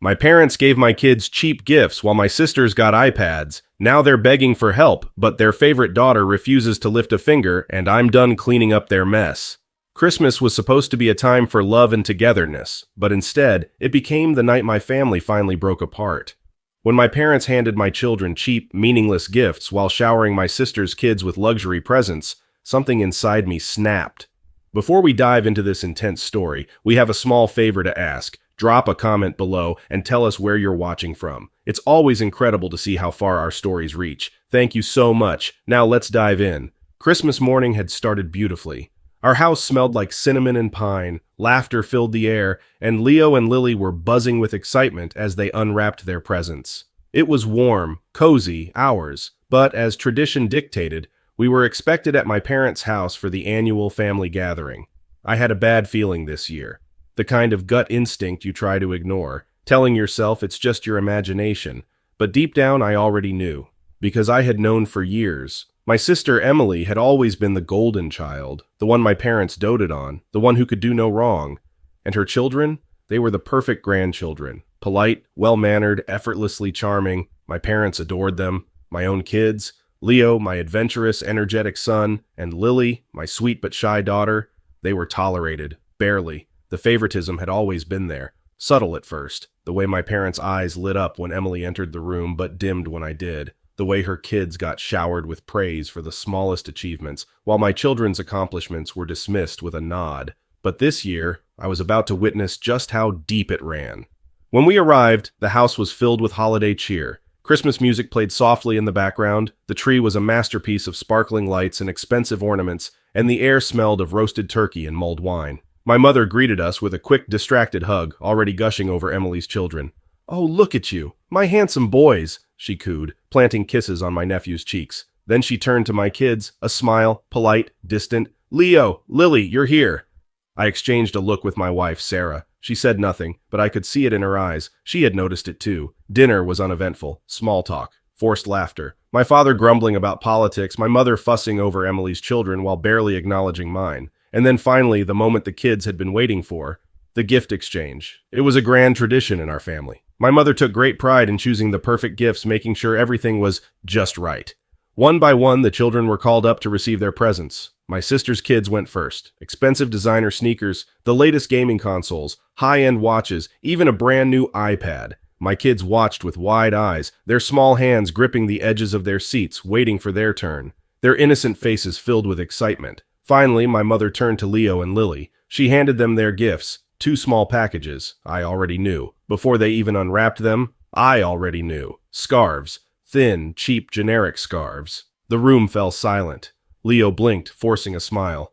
My parents gave my kids cheap gifts while my sisters got iPads. Now they're begging for help, but their favorite daughter refuses to lift a finger, and I'm done cleaning up their mess. Christmas was supposed to be a time for love and togetherness, but instead, it became the night my family finally broke apart. When my parents handed my children cheap, meaningless gifts while showering my sister's kids with luxury presents, something inside me snapped. Before we dive into this intense story, we have a small favor to ask. Drop a comment below and tell us where you're watching from. It's always incredible to see how far our stories reach. Thank you so much. Now let's dive in. Christmas morning had started beautifully. Our house smelled like cinnamon and pine, laughter filled the air, and Leo and Lily were buzzing with excitement as they unwrapped their presents. It was warm, cozy, ours, but as tradition dictated, we were expected at my parents' house for the annual family gathering. I had a bad feeling this year. The kind of gut instinct you try to ignore, telling yourself it's just your imagination. But deep down I already knew, because I had known for years. My sister Emily had always been the golden child, the one my parents doted on, the one who could do no wrong. And her children? They were the perfect grandchildren. Polite, well-mannered, effortlessly charming. My parents adored them. My own kids, Leo, my adventurous, energetic son, and Lily, my sweet but shy daughter, they were tolerated, barely. The favoritism had always been there, subtle at first, the way my parents' eyes lit up when Emily entered the room but dimmed when I did, the way her kids got showered with praise for the smallest achievements, while my children's accomplishments were dismissed with a nod. But this year, I was about to witness just how deep it ran. When we arrived, the house was filled with holiday cheer. Christmas music played softly in the background, the tree was a masterpiece of sparkling lights and expensive ornaments, and the air smelled of roasted turkey and mulled wine. My mother greeted us with a quick, distracted hug, already gushing over Emily's children. "Oh, look at you, my handsome boys," she cooed, planting kisses on my nephew's cheeks. Then she turned to my kids, a smile, polite, distant. "Leo, Lily, you're here." I exchanged a look with my wife, Sarah. She said nothing, but I could see it in her eyes. She had noticed it too. Dinner was uneventful. Small talk. Forced laughter. My father grumbling about politics, my mother fussing over Emily's children while barely acknowledging mine. And then finally, the moment the kids had been waiting for, the gift exchange. It was a grand tradition in our family. My mother took great pride in choosing the perfect gifts, making sure everything was just right. One by one, the children were called up to receive their presents. My sister's kids went first. Expensive designer sneakers, the latest gaming consoles, high-end watches, even a brand new iPad. My kids watched with wide eyes, their small hands gripping the edges of their seats, waiting for their turn. Their innocent faces filled with excitement. Finally, my mother turned to Leo and Lily. She handed them their gifts, 2 small packages. I already knew. Before they even unwrapped them, I already knew. Scarves. Thin, cheap, generic scarves. The room fell silent. Leo blinked, forcing a smile.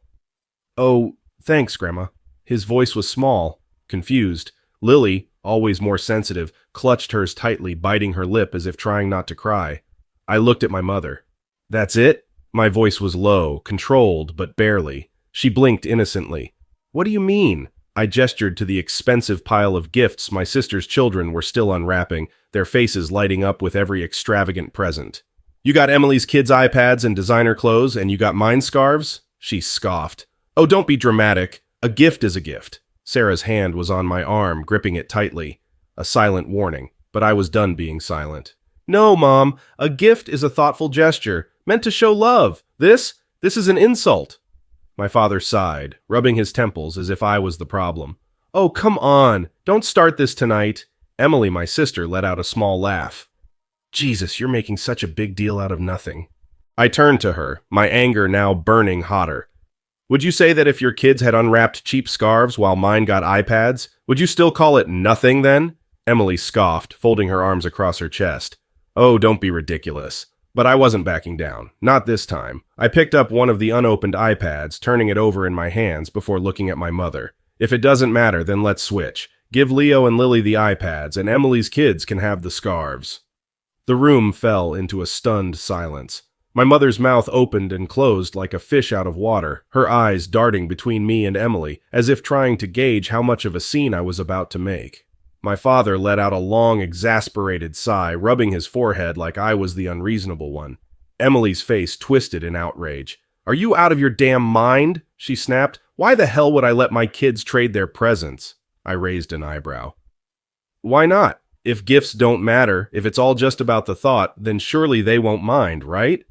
"Oh, thanks, Grandma." His voice was small, confused. Lily, always more sensitive, clutched hers tightly, biting her lip as if trying not to cry. I looked at my mother. "That's it?" My voice was low, controlled, but barely. She blinked innocently. "What do you mean?" I gestured to the expensive pile of gifts my sister's children were still unwrapping, their faces lighting up with every extravagant present. "You got Emily's kids' iPads and designer clothes, and you got mine scarves?" She scoffed. "Oh, don't be dramatic. A gift is a gift." Sarah's hand was on my arm, gripping it tightly. A silent warning, but I was done being silent. "No, Mom. A gift is a thoughtful gesture, meant to show love. This is an insult." My father sighed, rubbing his temples as if I was the problem. "Oh, come on. Don't start this tonight." Emily, my sister, let out a small laugh. "Jesus, you're making such a big deal out of nothing." I turned to her, my anger now burning hotter. "Would you say that if your kids had unwrapped cheap scarves while mine got iPads, would you still call it nothing then?" Emily scoffed, folding her arms across her chest. "Oh, don't be ridiculous." But I wasn't backing down. Not this time. I picked up one of the unopened iPads, turning it over in my hands before looking at my mother. "If it doesn't matter, then let's switch. Give Leo and Lily the iPads, and Emily's kids can have the scarves." The room fell into a stunned silence. My mother's mouth opened and closed like a fish out of water, her eyes darting between me and Emily, as if trying to gauge how much of a scene I was about to make. My father let out a long, exasperated sigh, rubbing his forehead like I was the unreasonable one. Emily's face twisted in outrage. "Are you out of your damn mind?" she snapped. "Why the hell would I let my kids trade their presents?" I raised an eyebrow. "Why not?" If gifts don't matter, if it's all just about the thought, then surely they won't mind, right?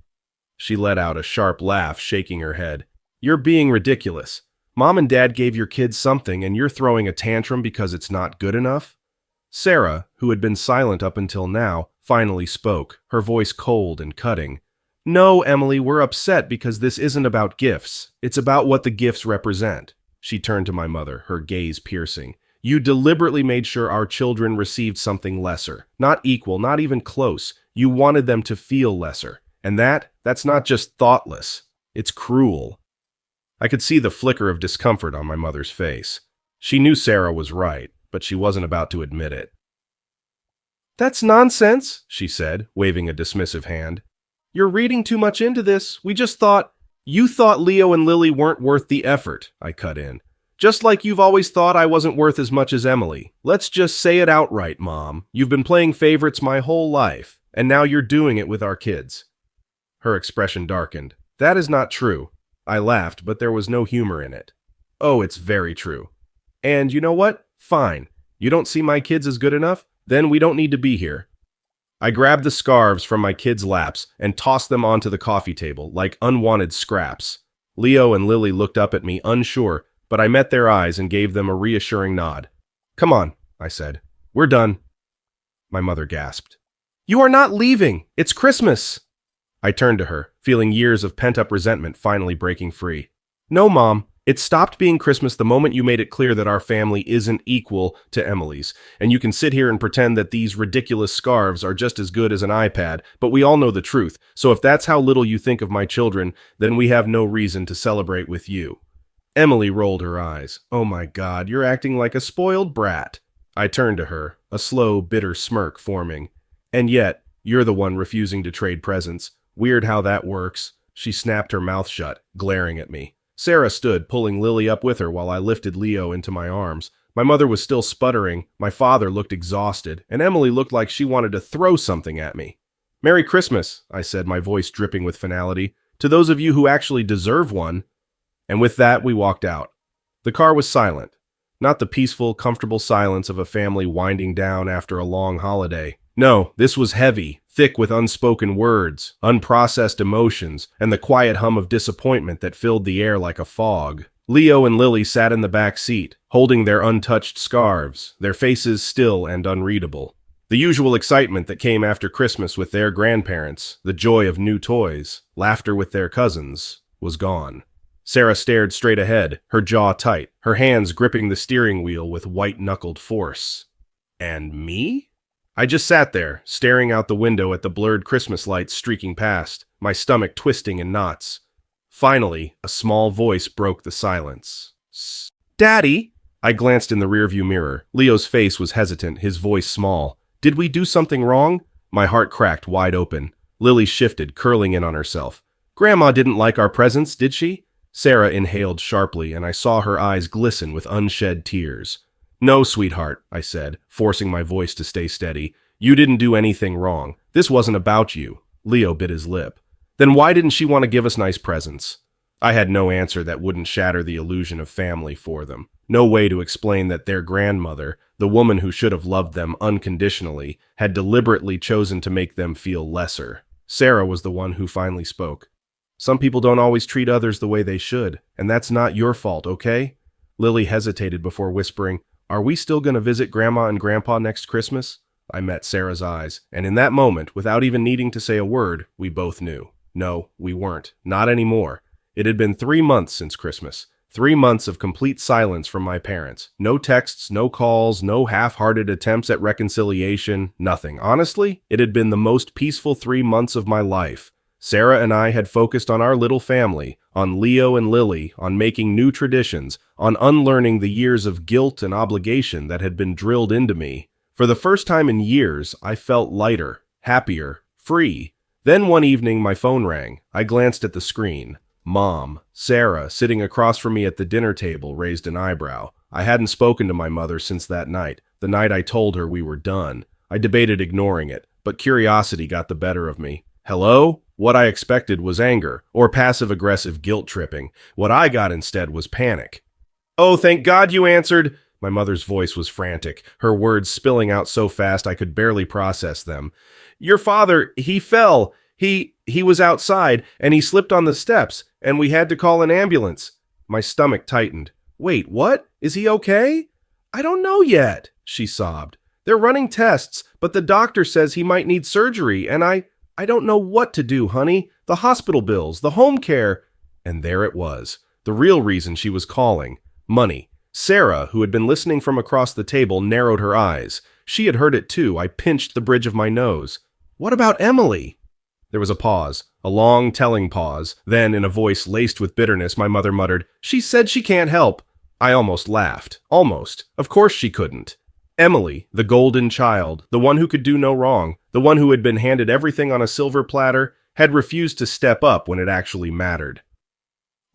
She let out a sharp laugh, shaking her head. You're being ridiculous. Mom and Dad gave your kids something and you're throwing a tantrum because it's not good enough? Sarah, who had been silent up until now, finally spoke, her voice cold and cutting. No, Emily, we're upset because this isn't about gifts. It's about what the gifts represent. She turned to my mother, her gaze piercing. You deliberately made sure our children received something lesser. Not equal, not even close. You wanted them to feel lesser. And that's not just thoughtless. It's cruel. I could see the flicker of discomfort on my mother's face. She knew Sarah was right, but she wasn't about to admit it. That's nonsense, she said, waving a dismissive hand. You're reading too much into this. We just thought... You thought Leo and Lily weren't worth the effort, I cut in. Just like you've always thought I wasn't worth as much as Emily. Let's just say it outright, Mom. You've been playing favorites my whole life, and now you're doing it with our kids. Her expression darkened. That is not true. I laughed, but there was no humor in it. Oh, it's very true. And you know what? Fine. You don't see my kids as good enough? Then we don't need to be here. I grabbed the scarves from my kids' laps and tossed them onto the coffee table like unwanted scraps. Leo and Lily looked up at me, unsure, but I met their eyes and gave them a reassuring nod. Come on, I said. We're done. My mother gasped. You are not leaving. It's Christmas. I turned to her, feeling years of pent-up resentment finally breaking free. No, Mom. It stopped being Christmas the moment you made it clear that our family isn't equal to Emily's, and you can sit here and pretend that these ridiculous scarves are just as good as an iPad, but we all know the truth, so if that's how little you think of my children, then we have no reason to celebrate with you. Emily rolled her eyes. Oh my God, you're acting like a spoiled brat. I turned to her, a slow, bitter smirk forming. And yet, you're the one refusing to trade presents. Weird how that works. She snapped her mouth shut, glaring at me. Sarah stood, pulling Lily up with her while I lifted Leo into my arms. My mother was still sputtering, my father looked exhausted, and Emily looked like she wanted to throw something at me. Merry Christmas, I said, my voice dripping with finality, to those of you who actually deserve one. And with that, we walked out. The car was silent. Not the peaceful, comfortable silence of a family winding down after a long holiday. No, this was heavy, thick with unspoken words, unprocessed emotions, and the quiet hum of disappointment that filled the air like a fog. Leo and Lily sat in the back seat, holding their untouched scarves, their faces still and unreadable. The usual excitement that came after Christmas with their grandparents, the joy of new toys, laughter with their cousins, was gone. Sarah stared straight ahead, her jaw tight, her hands gripping the steering wheel with white-knuckled force. And me? I just sat there, staring out the window at the blurred Christmas lights streaking past, my stomach twisting in knots. Finally, a small voice broke the silence. Daddy? I glanced in the rearview mirror. Leo's face was hesitant, his voice small. Did we do something wrong? My heart cracked wide open. Lily shifted, curling in on herself. Grandma didn't like our presents, did she? Sarah inhaled sharply, and I saw her eyes glisten with unshed tears. No, sweetheart, I said, forcing my voice to stay steady. You didn't do anything wrong. This wasn't about you. Leo bit his lip. Then why didn't she want to give us nice presents? I had no answer that wouldn't shatter the illusion of family for them. No way to explain that their grandmother, the woman who should have loved them unconditionally, had deliberately chosen to make them feel lesser. Sarah was the one who finally spoke. Some people don't always treat others the way they should, and that's not your fault, okay? Lily hesitated before whispering, Are we still going to visit Grandma and Grandpa next Christmas? I met Sarah's eyes, and in that moment, without even needing to say a word, we both knew. No, we weren't. Not anymore. It had been 3 months since Christmas. 3 months of complete silence from my parents. No texts, no calls, no half-hearted attempts at reconciliation, nothing. Honestly, it had been the most peaceful 3 months of my life. Sarah and I had focused on our little family, on Leo and Lily, on making new traditions, on unlearning the years of guilt and obligation that had been drilled into me. For the first time in years, I felt lighter, happier, free. Then one evening, my phone rang. I glanced at the screen. Mom, Sarah, sitting across from me at the dinner table, raised an eyebrow. I hadn't spoken to my mother since that night, the night I told her we were done. I debated ignoring it, but curiosity got the better of me. Hello? What I expected was anger, or passive-aggressive guilt-tripping. What I got instead was panic. Oh, thank God you answered. My mother's voice was frantic, her words spilling out so fast I could barely process them. Your father, he fell. He was outside, and he slipped on the steps, and we had to call an ambulance. My stomach tightened. Wait, what? Is he okay? I don't know yet, she sobbed. They're running tests, but the doctor says he might need surgery, and I don't know what to do, honey. The hospital bills, the home care. And there it was. The real reason she was calling. Money. Sarah, who had been listening from across the table, narrowed her eyes. She had heard it too. I pinched the bridge of my nose. What about Emily? There was a pause, a long, telling pause. Then, in a voice laced with bitterness, my mother muttered, She said she can't help. I almost laughed. Almost. Of course she couldn't. Emily, the golden child, the one who could do no wrong, the one who had been handed everything on a silver platter, had refused to step up when it actually mattered.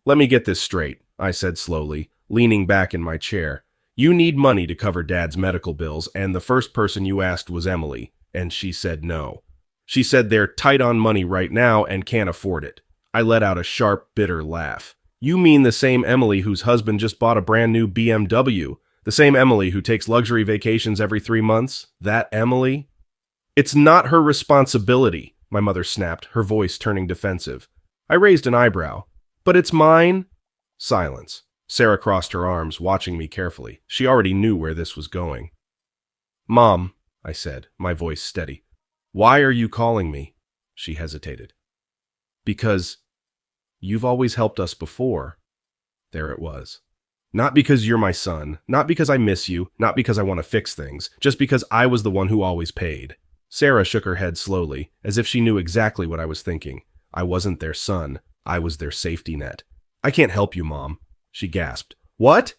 Let me get this straight, I said slowly, leaning back in my chair. You need money to cover Dad's medical bills, and the first person you asked was Emily, and she said no. She said they're tight on money right now and can't afford it. I let out a sharp, bitter laugh. You mean the same Emily whose husband just bought a brand new BMW? The same Emily who takes luxury vacations every 3 months? That Emily? It's not her responsibility, my mother snapped, her voice turning defensive. I raised an eyebrow. But it's mine? Silence. Sarah crossed her arms, watching me carefully. She already knew where this was going. Mom, I said, my voice steady. Why are you calling me? She hesitated. Because you've always helped us before. There it was. Not because you're my son, not because I miss you, not because I want to fix things, just because I was the one who always paid. Sarah shook her head slowly, as if she knew exactly what I was thinking. I wasn't their son. I was their safety net. I can't help you, Mom, she gasped. What?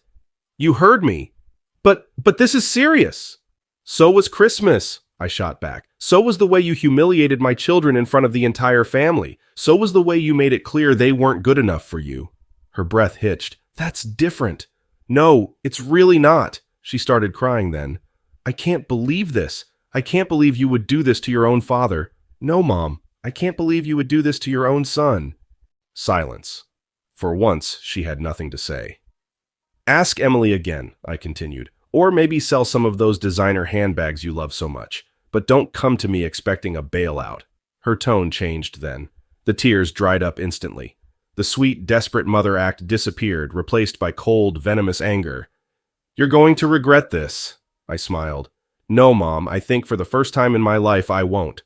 You heard me. But this is serious. So was Christmas, I shot back. So was the way you humiliated my children in front of the entire family. So was the way you made it clear they weren't good enough for you. Her breath hitched. That's different. No, it's really not. She started crying then. I can't believe this. I can't believe you would do this to your own father. No, Mom, I can't believe you would do this to your own son. Silence. For once, she had nothing to say. Ask Emily again, I continued, or maybe sell some of those designer handbags you love so much. But don't come to me expecting a bailout. Her tone changed then. The tears dried up instantly. The sweet, desperate mother act disappeared, replaced by cold, venomous anger. You're going to regret this, I smiled. No, Mom, I think for the first time in my life I won't.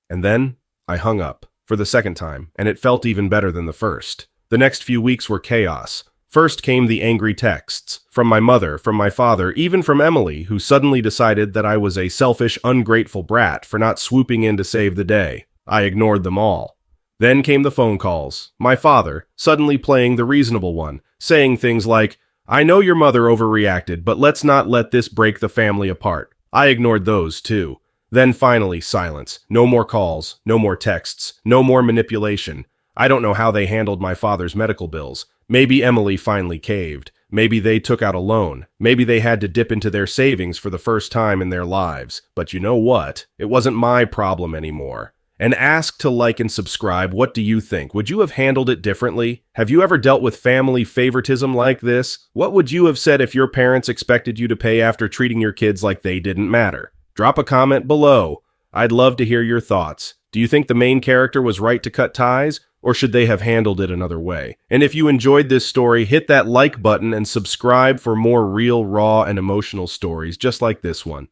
And then I hung up, for the second time, and it felt even better than the first. The next few weeks were chaos. First came the angry texts, from my mother, from my father, even from Emily, who suddenly decided that I was a selfish, ungrateful brat for not swooping in to save the day. I ignored them all. Then came the phone calls. My father, suddenly playing the reasonable one, saying things like, I know your mother overreacted, but let's not let this break the family apart. I ignored those, too. Then finally, silence. No more calls, no more texts, no more manipulation. I don't know how they handled my father's medical bills. Maybe Emily finally caved. Maybe they took out a loan. Maybe they had to dip into their savings for the first time in their lives. But you know what? It wasn't my problem anymore. And ask to like and subscribe. What do you think? Would you have handled it differently? Have you ever dealt with family favoritism like this? What would you have said if your parents expected you to pay after treating your kids like they didn't matter? Drop a comment below. I'd love to hear your thoughts. Do you think the main character was right to cut ties? Or should they have handled it another way? And if you enjoyed this story, hit that like button and subscribe for more real, raw, and emotional stories just like this one.